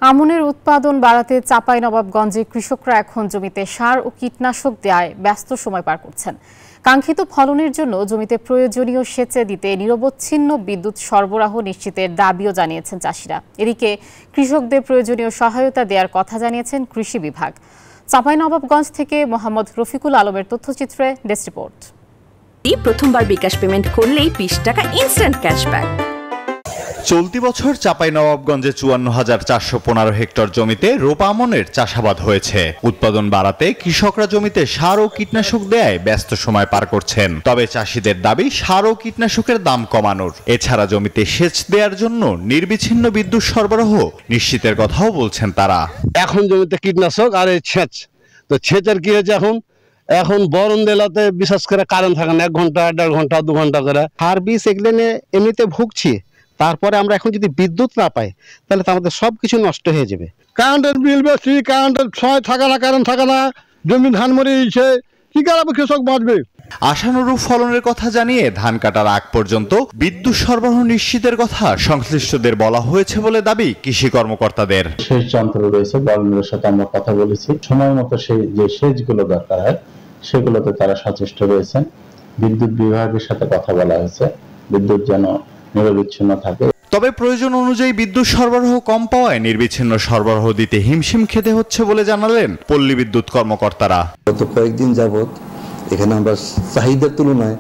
আমনের উৎপাদন বাড়াতে চাঁপাইনবাবগঞ্জে কৃষকরা এখন জমিতে সার ও কীটনাশক দেয়ায় ব্যস্ত সময় পার করছেন। কাঙ্ক্ষিত ফলনের জন্য জমিতে প্রয়োজনীয় সেচে দিতে নিরবচ্ছিন্ন বিদ্যুৎ সরবরাহ নিশ্চিতের দাবিও জানিয়েছেন চাষিরা। এদিকে কৃষকদের প্রয়োজনীয় সহায়তা দেওয়ার কথা জানিয়েছেন কৃষি বিভাগ। চাঁপাইনবাবগঞ্জ থেকে মোহাম্মদ রফিকুল আলমের তথ্যচিত্রে ডেস্ক রিপোর্ট। প্রথমবার বিকাশ পেমেন্ট করলেই 20 টাকা ইনস্ট্যান্ট ক্যাশব্যাক। চলতি বছর চাঁপাইনবাবগঞ্জে ৫৪,৪১৫ হেক্টর জমিতে রোপা আমনের চাষাবাদ হয়েছে। উৎপাদন বাড়াতে কৃষকরা জমিতে সার ও কীটনাশক দেয়ায় ব্যস্ত সময় পার করছেন। তবে চাষিদের দাবি সার ও কীটনাশকের দাম কমানোর, এছাড়া জমিতে সেচ দেওয়ার জন্য নির্বিচ্ছিন্ন বিদ্যুৎ সরবরাহ নিশ্চিতের কথাও বলছেন তারা। এখন জমিতে কীটনাশক আর এই সেচ, তো সেচের কি হয়েছে এখন বরণ দেলাতে বিশেষ করে কারেন্ট থাকে না, 1 ঘন্টা 1.5 ঘন্টা 2 ঘন্টা করে। সার বীজ এগুলো নিয়ে এমনিতে ভুগছি, তারপরে আমরা এখন যদি বিদ্যুৎ না পাই তাহলে তো আমাদের সবকিছু নষ্ট হয়ে যাবে। কারেন্টের বিল বেশি, কারেন্টের সময় থাকে না, কারেন্ট থাকে না, জমি ধান মরিয়েছে, কি কারণে কৃষক বাঁচবে? আশানুরূপ ফলনের কথা জানিয়ে ধান কাটার আগ পর্যন্ত বিদ্যুৎ সরবরাহ নিশ্চিতের কথা সংশ্লিষ্টদের বলা হয়েছে বলে দাবি কৃষি কর্মকর্তাদের। সেচ যন্ত্র রয়েছে, বলমের সাথে আমরা কথা বলেছি, সময় মতো সেই যে সেচগুলো দরকার হয় সেগুলোতে তারা সচেষ্ট রয়েছেন। বিদ্যুৎ বিভাগের সাথে কথা বলা হয়েছে, বিদ্যুৎ যেন নিরবিচ্ছিন্ন থাকে। তবে প্রয়োজন অনুযায়ী বিদ্যুৎ সরবরাহ কম পাওয়ায় নির্বিচ্ছিন্ন সরবরাহ দিতে হিমশিম খেতে হচ্ছে বলে জানালেন পল্লী বিদ্যুৎ কর্মকর্তারা। গত কয়েকদিন যাবৎ এখানে আমরা চাহিদার তুলনায়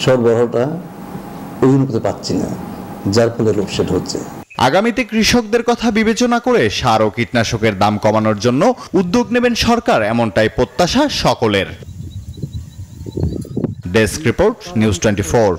সরবরাহটা অনুমতি পাচ্ছি না, যার ফলে লোডশেড হচ্ছে। আগামীতে কৃষকদের কথা বিবেচনা করে সার ও কীটনাশকের দাম কমানোর জন্য উদ্যোগ নেবেন সরকার, এমনটাই প্রত্যাশা সকলের। Desk report, news 24।